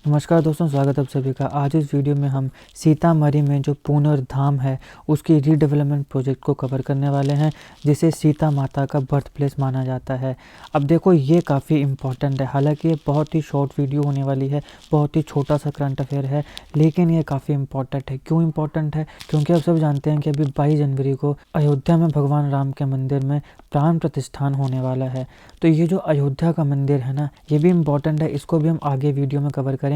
नमस्कार दोस्तों, स्वागत है आप सभी का। आज इस वीडियो में हम सीतामढ़ी में जो पुनर्धाम है उसकी रीडेवलपमेंट प्रोजेक्ट को कवर करने वाले हैं, जिसे सीता माता का बर्थ प्लेस माना जाता है। अब देखो, ये काफ़ी इम्पॉर्टेंट है। हालांकि ये बहुत ही शॉर्ट वीडियो होने वाली है, बहुत ही छोटा सा करंट अफेयर है, लेकिन ये काफ़ी इम्पॉर्टेंट है। क्यों इम्पॉर्टेंट है? क्योंकि आप सब जानते हैं कि अभी 22 जनवरी को अयोध्या में भगवान राम के मंदिर में प्राण प्रतिष्ठान होने वाला है। तो ये जो अयोध्या का मंदिर है ना, ये भी इम्पॉर्टेंट है। इसको भी हम आगे वीडियो में कवर करेंगे।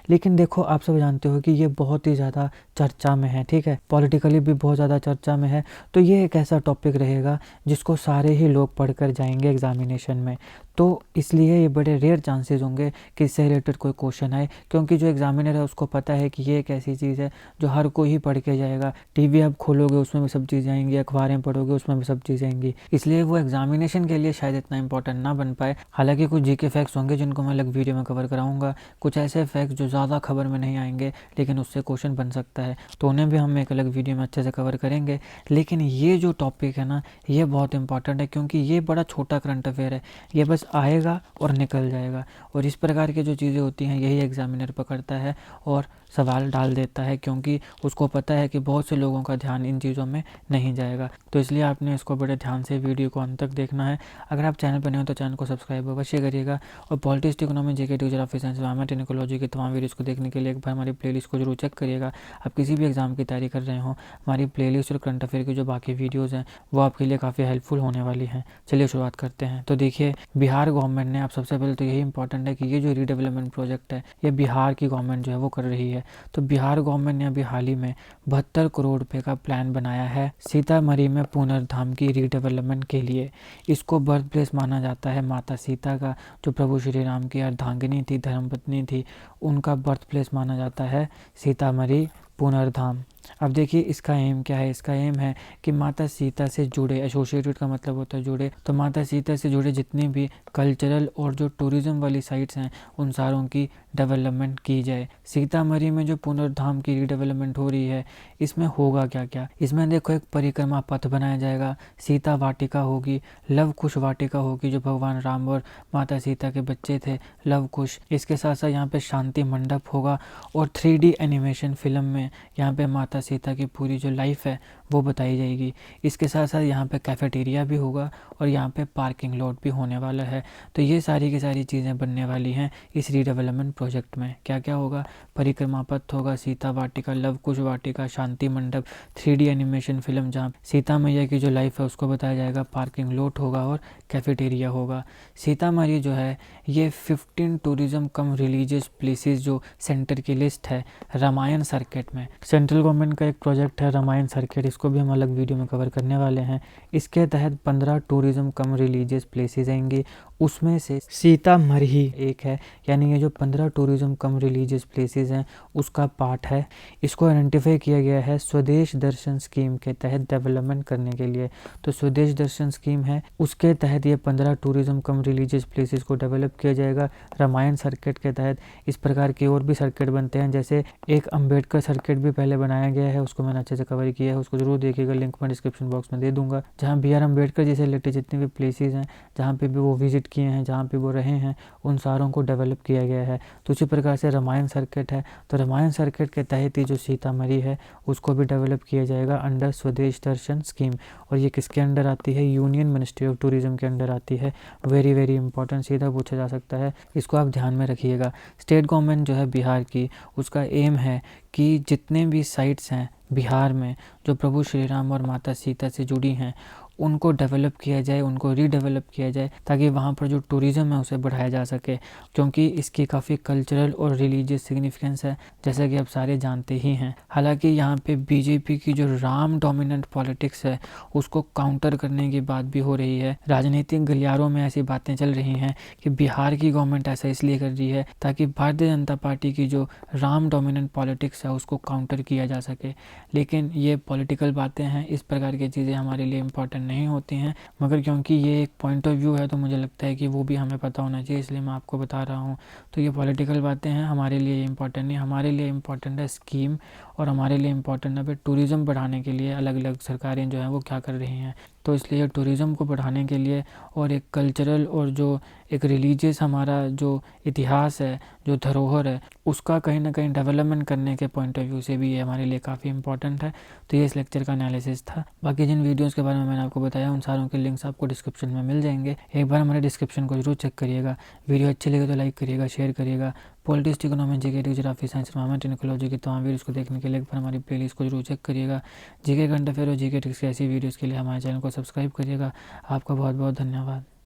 लेकिन देखो, आप सब जानते हो कि ये बहुत ही ज़्यादा चर्चा में है, ठीक है, पॉलिटिकली भी बहुत ज़्यादा चर्चा में है। तो ये एक ऐसा टॉपिक रहेगा जिसको सारे ही लोग पढ़कर जाएंगे एग्जामिनेशन में। तो इसलिए ये बड़े रेयर चांसेस होंगे कि इससे रिलेटेड कोई क्वेश्चन आए, क्योंकि जो एग्जामिनर है उसको पता है कि ये एक ऐसी चीज़ है जो हर कोई ही पढ़ के जाएगा। टीवी आप खोलोगे उसमें भी सब चीज़ें आएंगी, अखबारें पढ़ोगे उसमें भी सब चीज़ें आएंगी। इसलिए वो एग्जामिनेशन के लिए शायद इतना इंपॉर्टेंट ना बन पाए। हालांकि कुछ जीके फैक्ट्स होंगे जिनको मैं अलग वीडियो में कवर कराऊंगा, कुछ ऐसे फैक्ट्स जो ज़्यादा खबर में नहीं आएंगे लेकिन उससे क्वेश्चन बन सकता है, तो उन्हें भी हम एक अलग वीडियो में अच्छे से कवर करेंगे। लेकिन ये जो टॉपिक है ना, ये बहुत इंपॉर्टेंट है, क्योंकि ये बड़ा छोटा करंट अफेयर है। ये बस आएगा और निकल जाएगा, और इस प्रकार की जो चीज़ें होती हैं यही एग्जामिनर पकड़ता है और सवाल डाल देता है, क्योंकि उसको पता है कि बहुत से लोगों का ध्यान इन चीज़ों में नहीं जाएगा। तो इसलिए आपने इसको बड़े ध्यान से वीडियो को अंत तक देखना है। अगर आप चैनल पर नए हो तो चैनल को सब्सक्राइब अवश्य करिएगा, और politics, economy, GK, geography, science, environment, ecology के तमाम वीडियोज़ को देखने के लिए एक बार हमारी प्लेलिस्ट को जरूर चेक करिएगा। आप किसी भी एग्जाम की तैयारी कर रहे हो, हमारी प्लेलिस्ट और करंट अफेयर की जो बाकी वीडियोज़ हैं वो आपके लिए काफ़ी हेल्पफुल होने वाली हैं। चलिए शुरुआत करते हैं। तो देखिए, बिहार गवर्नमेंट ने, आप सबसे पहले तो यही इंपॉर्टेंट है कि ये जो रीडेवलपमेंट प्रोजेक्ट है ये बिहार की गवर्नमेंट जो है वो कर रही है। तो बिहार गवर्नमेंट ने अभी हाल ही में 72 करोड़ रुपए का प्लान बनाया है सीतामढ़ी में पुनर्धाम की रीडेवलपमेंट के लिए। इसको बर्थ प्लेस माना जाता है माता सीता का, जो प्रभु श्री राम की अर्धांगिनी थी, धर्मपत्नी थी, उनका बर्थ प्लेस माना जाता है सीतामढ़ी पुनर्धाम। अब देखिए, इसका एम क्या है? इसका एम है कि माता सीता से जुड़े, एसोसिएटेड का मतलब होता है जुड़े, तो माता सीता से जुड़े जितनी भी कल्चरल और जो टूरिज्म वाली साइट्स हैं उन सारों की डेवलपमेंट की जाए। सीतामढ़ी में जो पुनर्धाम की रीडेवलपमेंट हो रही है, इसमें होगा क्या क्या? इसमें देखो, एक परिक्रमा पथ बनाया जाएगा, सीता वाटिका होगी, लव कुश वाटिका होगी, जो भगवान राम और माता सीता के बच्चे थे, लव कुश। इसके साथ साथ यहाँ पे शांति मंडप होगा, और 3D एनिमेशन फिल्म में यहाँ पे माता सीता की पूरी जो लाइफ है वो बताई जाएगी। इसके साथ साथ यहाँ पे कैफेटेरिया भी होगा, और यहाँ पे पार्किंग लॉट भी होने वाला है। तो ये सारी की सारी चीज़ें बनने वाली हैं इस रीडेवलपमेंट प्रोजेक्ट में। क्या क्या होगा? परिक्रमा पथ होगा, सीता वाटिका, लव कुश वाटिका, शांति मंडप, 3D एनिमेशन फिल्म जहाँ सीता मैया की जो लाइफ है उसको बताया जाएगा, पार्किंग लॉट होगा और कैफेटेरिया होगा। सीतामढ़ी जो है ये 15 टूरिज्म कम रिलीजियस प्लेसेस जो सेंटर की लिस्ट है रामायण सर्किट में। सेंट्रल गवर्नमेंट का एक प्रोजेक्ट है रामायण सर्किट, इसको भी हम अलग वीडियो में कवर करने वाले हैं। इसके तहत 15 टूरिज्म कम रिलीजियस प्लेसेस आएंगी, उसमें से सीतामढ़ी एक है। यानी ये जो 15 टूरिज्म कम रिलीजियस प्लेसेस हैं उसका पार्ट है। इसको आइडेंटिफाई किया गया है स्वदेश दर्शन स्कीम के तहत डेवलपमेंट करने के लिए। तो स्वदेश दर्शन स्कीम है, उसके तहत ये 15 टूरिज्म कम रिलीजियस प्लेसेस को डेवलप किया जाएगा रामायण सर्किट के तहत। इस प्रकार के और भी सर्किट बनते हैं, जैसे एक अम्बेडकर सर्किट भी पहले बनाया गया है, उसको मैंने अच्छे से कवर किया है, उसको जरूर देखिएगा, लिंक मैं डिस्क्रिप्शन बॉक्स में दे दूंगा। जहाँ BR अम्बेडकर जैसे रिलेटेड जितने भी प्लेसेस हैं जहाँ पे भी वो विजिट किए हैं, जहाँ पे वो रहे हैं, उन सारों को डेवलप किया गया है। तो उसी प्रकार से रामायण सर्किट है, तो रामायण सर्किट के तहत ही जो सीतामढ़ी है उसको भी डेवलप किया जाएगा अंडर स्वदेश दर्शन स्कीम। और ये किसके अंडर आती है? यूनियन मिनिस्ट्री ऑफ टूरिज्म के अंडर आती है। वेरी वेरी इंपॉर्टेंट, सीधा पूछा जा सकता है, इसको आप ध्यान में रखिएगा। स्टेट गवर्नमेंट जो है बिहार की, उसका एम है कि जितने भी साइट्स हैं बिहार में जो प्रभु श्री राम और माता सीता से जुड़ी हैं उनको डेवलप किया जाए, उनको रीडेवलप किया जाए, ताकि वहाँ पर जो टूरिज़्म है उसे बढ़ाया जा सके, क्योंकि इसकी काफ़ी कल्चरल और रिलीजियस सिग्निफिकेंस है, जैसा कि आप सारे जानते ही हैं। हालांकि यहाँ पे बीजेपी की जो राम डोमिनेंट पॉलिटिक्स है उसको काउंटर करने की बात भी हो रही है। राजनीतिक गलियारों में ऐसी बातें चल रही हैं कि बिहार की गवर्नमेंट ऐसा इसलिए कर रही है ताकि भारतीय जनता पार्टी की जो राम डोमिनेंट पॉलिटिक्स है उसको काउंटर किया जा सके। लेकिन ये पॉलिटिकल बातें हैं, इस प्रकार की चीज़ें हमारे लिए इम्पोर्टेंट नहीं होती हैं, मगर क्योंकि ये एक पॉइंट ऑफ व्यू है तो मुझे लगता है कि वो भी हमें पता होना चाहिए, इसलिए मैं आपको बता रहा हूँ। तो ये पॉलिटिकल बातें हैं, हमारे लिए इम्पोर्टेंट नहीं। हमारे लिए इम्पोर्टेंट है स्कीम, और हमारे लिए इम्पोर्टेंट है टूरिज़्म बढ़ाने के लिए अलग अलग सरकारें जो हैं वो क्या कर रही हैं। तो इसलिए टूरिज़्म को बढ़ाने के लिए और एक कल्चरल और जो एक रिलीजियस हमारा जो इतिहास है, जो धरोहर है, उसका कहीं ना कहीं डेवलपमेंट करने के पॉइंट ऑफ व्यू से भी ये हमारे लिए काफ़ी इंपॉर्टेंट है। तो ये इस लेक्चर का एनालिसिस था। बाकी जिन वीडियोस के बारे में मैंने आपको बताया उन सारों के लिंक्स आपको डिस्क्रिप्शन में मिल जाएंगे। एक बार हमारे डिस्क्रिप्शन को जरूर चेक करिएगा। वीडियो अच्छी लगे तो लाइक करिएगा, शेयर करिएगा। Politics, economy, GK, geography, science, environment, ecology की तमाम वीडियोस को देखने के लिए एक बार हमारी प्लेलिस्ट को जरूर चेक करिएगा। जीके करंट अफेयर और जीके ट्रिक्स की ऐसी वीडियोस के लिए हमारे चैनल को सब्सक्राइब करिएगा। आपका बहुत बहुत धन्यवाद।